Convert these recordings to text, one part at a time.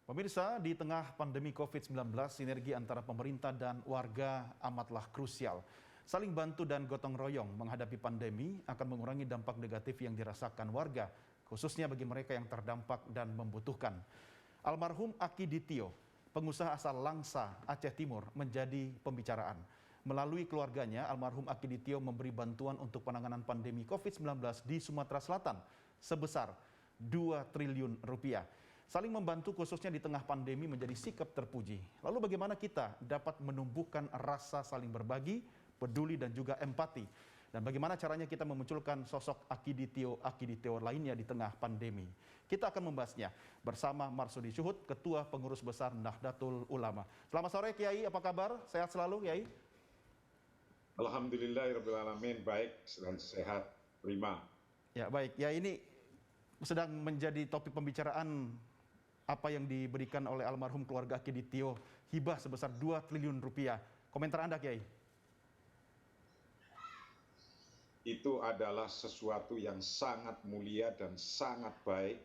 Pemirsa, di tengah pandemi COVID-19, sinergi antara pemerintah dan warga amatlah krusial. Saling bantu dan gotong royong menghadapi pandemi akan mengurangi dampak negatif yang dirasakan warga, khususnya bagi mereka yang terdampak dan membutuhkan. Almarhum Aki Ditio, pengusaha asal Langsa, Aceh Timur, menjadi pembicaraan. Melalui keluarganya, almarhum Aki Ditio memberi bantuan untuk penanganan pandemi COVID-19 di Sumatera Selatan sebesar 2 triliun rupiah. Saling membantu khususnya di tengah pandemi menjadi sikap terpuji. Lalu bagaimana kita dapat menumbuhkan rasa saling berbagi, peduli dan juga empati? Dan bagaimana caranya kita memunculkan sosok Aki Ditio lainnya di tengah pandemi? Kita akan membahasnya bersama Marsudi Syuhud, Ketua Pengurus Besar Nahdlatul Ulama. Selamat sore Kiai, apa kabar? Sehat selalu Kiai? Alhamdulillahirrahmanirrahim, baik dan sehat, prima. Ya baik, ya ini sedang menjadi topik pembicaraan apa yang diberikan oleh almarhum keluarga Aki Ditio, hibah sebesar 2 triliun rupiah. Komentar Anda, Kiai? Itu adalah sesuatu yang sangat mulia dan sangat baik.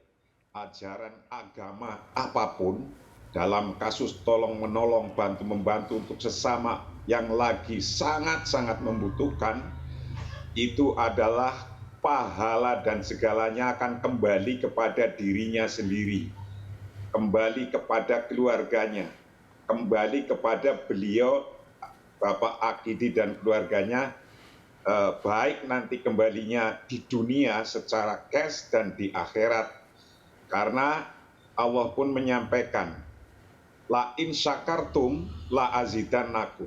Ajaran agama apapun, dalam kasus tolong-menolong, bantu-membantu untuk sesama yang lagi sangat-sangat membutuhkan, itu adalah pahala dan segalanya akan kembali kepada dirinya sendiri. Kembali kepada keluarganya, kembali kepada beliau, Bapak Akidi dan keluarganya, baik nanti kembalinya di dunia secara cash dan di akhirat. Karena Allah pun menyampaikan, la in syakartum la azidannakum.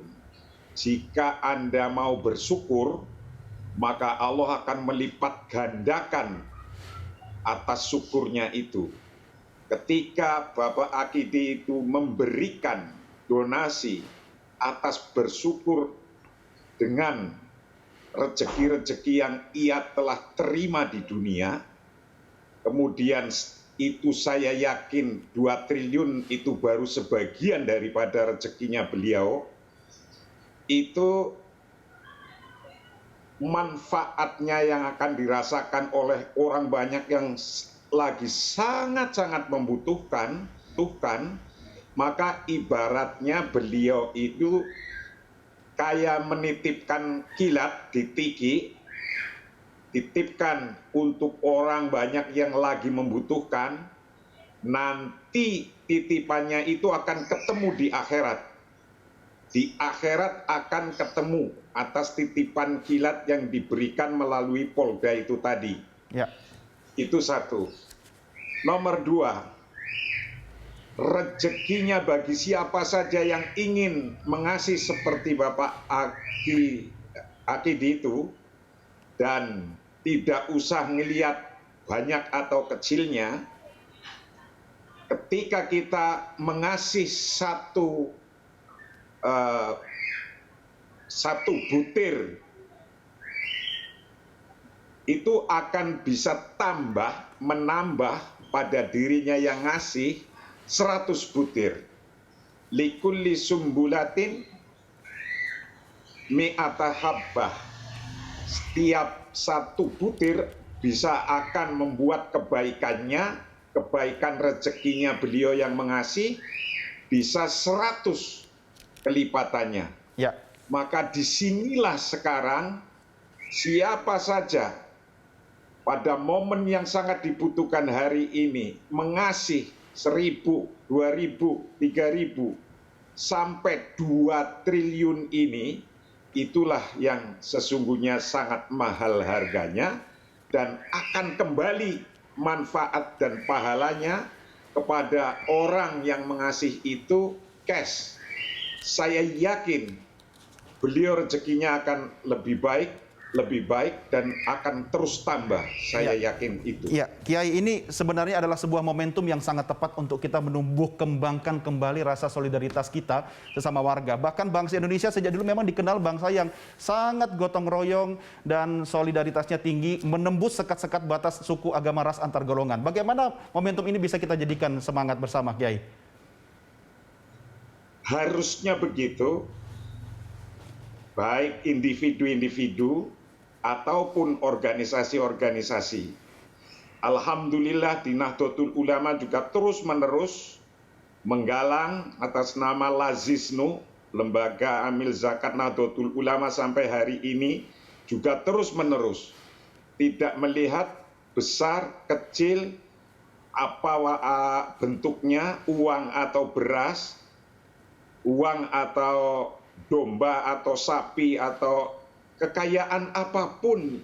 Jika Anda mau bersyukur, maka Allah akan melipat gandakan atas syukurnya itu. Ketika Bapak Akidi itu memberikan donasi atas bersyukur dengan rezeki-rezeki yang ia telah terima di dunia, kemudian itu saya yakin 2 triliun itu baru sebagian daripada rezekinya beliau, itu manfaatnya yang akan dirasakan oleh orang banyak yang lagi sangat-sangat membutuhkan, maka ibaratnya beliau itu kayak menitipkan kilat di tiki, titipkan untuk orang banyak yang lagi membutuhkan, nanti titipannya itu akan ketemu di akhirat. Di akhirat akan ketemu atas titipan kilat yang diberikan melalui polda itu tadi. Ya. Itu satu. Nomor 2, rezekinya bagi siapa saja yang ingin mengasihi seperti Bapak Akidi itu, dan tidak usah ngelihat banyak atau kecilnya, ketika kita mengasihi satu butir, itu akan bisa menambah pada dirinya yang ngasih 100 butir. Likulli sumbulatin mi'ata habbah. Setiap satu butir bisa akan membuat kebaikan rezekinya beliau yang mengasih bisa 100 kelipatannya. Ya. Maka disinilah sekarang siapa saja pada momen yang sangat dibutuhkan hari ini mengasih 1.000, 2.000, 3.000 sampai 2 triliun ini, itulah yang sesungguhnya sangat mahal harganya dan akan kembali manfaat dan pahalanya kepada orang yang mengasihi itu cash. Saya yakin beliau rezekinya akan lebih baik dan akan terus tambah. Saya yakin itu. Ya, Kiai, ini sebenarnya adalah sebuah momentum yang sangat tepat untuk kita kembangkan kembali rasa solidaritas kita sesama warga. Bahkan bangsa Indonesia sejak dulu memang dikenal bangsa yang sangat gotong royong dan solidaritasnya tinggi, menembus sekat-sekat batas suku, agama, ras antar golongan. Bagaimana momentum ini bisa kita jadikan semangat bersama, Kiai? Harusnya begitu, baik individu-individu ataupun organisasi-organisasi. Alhamdulillah di Nahdlatul Ulama juga terus-menerus menggalang atas nama Lazisnu, Lembaga Amil Zakat Nahdlatul Ulama sampai hari ini juga terus-menerus tidak melihat besar, kecil, apa bentuknya, uang atau beras, uang atau domba atau sapi atau kekayaan apapun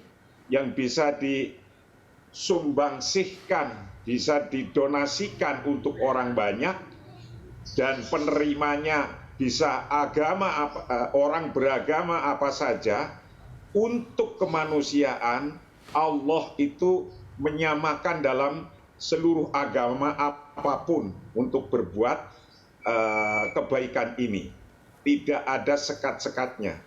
yang bisa disumbangsihkan, bisa didonasikan untuk orang banyak, dan penerimanya bisa orang beragama apa saja, untuk kemanusiaan Allah itu menyamakan dalam seluruh agama apapun untuk berbuat kebaikan ini. Tidak ada sekat-sekatnya.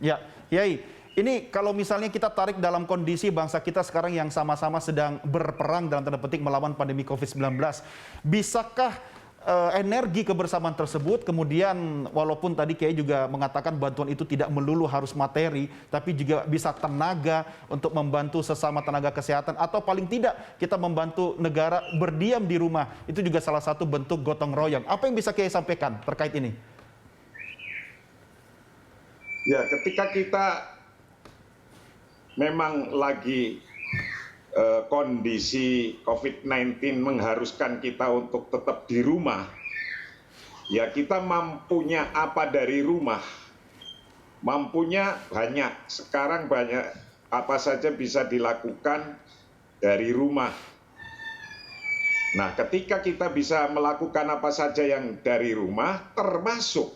Ya, Yai, ini kalau misalnya kita tarik dalam kondisi bangsa kita sekarang yang sama-sama sedang berperang dalam tanda petik melawan pandemi COVID-19, bisakah energi kebersamaan tersebut kemudian, walaupun tadi Kiai juga mengatakan bantuan itu tidak melulu harus materi, tapi juga bisa tenaga untuk membantu sesama tenaga kesehatan, atau paling tidak kita membantu negara berdiam di rumah, itu juga salah satu bentuk gotong royong. Apa yang bisa Kiai sampaikan terkait ini? Ya, ketika kita memang lagi kondisi COVID-19 mengharuskan kita untuk tetap di rumah, ya kita mampunya apa dari rumah? Mampunya banyak. Sekarang banyak apa saja bisa dilakukan dari rumah. Nah, ketika kita bisa melakukan apa saja yang dari rumah, termasuk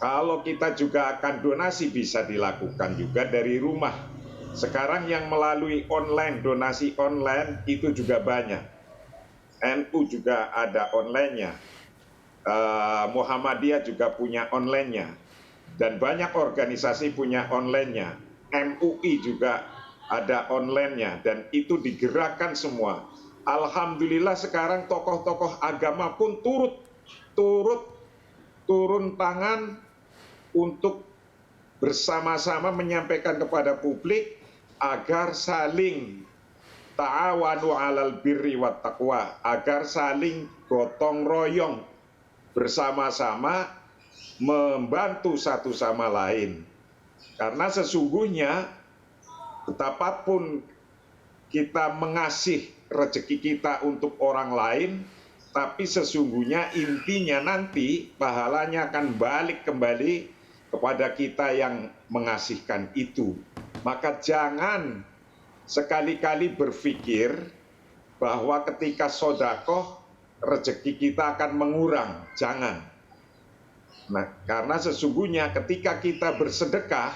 kalau kita juga akan donasi bisa dilakukan juga dari rumah. Sekarang yang melalui online, donasi online itu juga banyak. NU juga ada online-nya. Muhammadiyah juga punya online-nya. Dan banyak organisasi punya online-nya. MUI juga ada online-nya. Dan itu digerakkan semua. Alhamdulillah sekarang tokoh-tokoh agama pun turun tangan untuk bersama-sama menyampaikan kepada publik agar saling ta'awanu 'alal birri wat taqwa, agar saling gotong royong bersama-sama membantu satu sama lain. Karena sesungguhnya betapapun kita mengasih rezeki kita untuk orang lain, tapi sesungguhnya intinya nanti pahalanya akan balik kembali kepada kita yang mengasihkan itu. Maka jangan sekali-kali berpikir bahwa ketika sedekah rezeki kita akan mengurang. Jangan. Nah, karena sesungguhnya ketika kita bersedekah,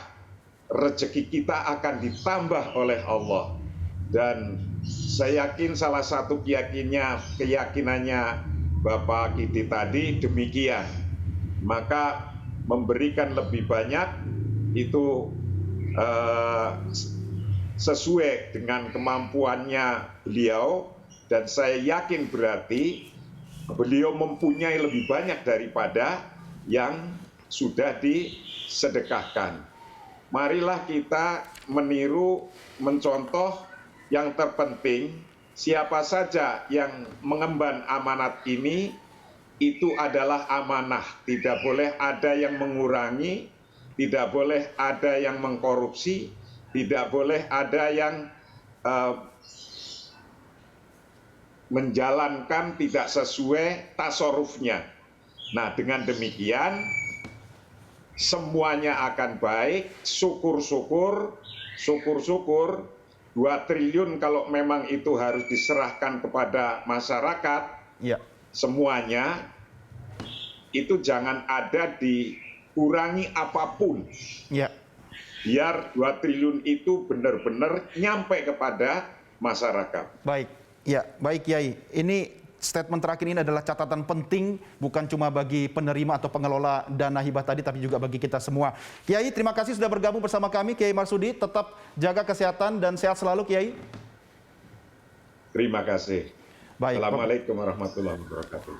rezeki kita akan ditambah oleh Allah. Dan saya yakin salah satu keyakinannya Bapak Kiti tadi demikian. Maka memberikan lebih banyak itu sesuai dengan kemampuannya beliau, dan saya yakin berarti beliau mempunyai lebih banyak daripada yang sudah disedekahkan. Marilah kita meniru, mencontoh. Yang terpenting, siapa saja yang mengemban amanat ini, itu adalah amanah. Tidak boleh ada yang mengurangi, tidak boleh ada yang mengkorupsi, tidak boleh ada yang menjalankan tidak sesuai tasarrufnya. Nah, dengan demikian semuanya akan baik. Syukur-syukur 2 triliun kalau memang itu harus diserahkan kepada masyarakat, ya, semuanya itu jangan ada dikurangi apapun. Ya. Biar 2 triliun itu benar-benar nyampe kepada masyarakat. Baik, ya, baik Kiai. Ini statement terakhir ini adalah catatan penting, bukan cuma bagi penerima atau pengelola dana hibah tadi, tapi juga bagi kita semua. Kiai, terima kasih sudah bergabung bersama kami, Kiai Marsudi. Tetap jaga kesehatan dan sehat selalu, Kiai. Terima kasih. Baik. Assalamualaikum warahmatullahi wabarakatuh.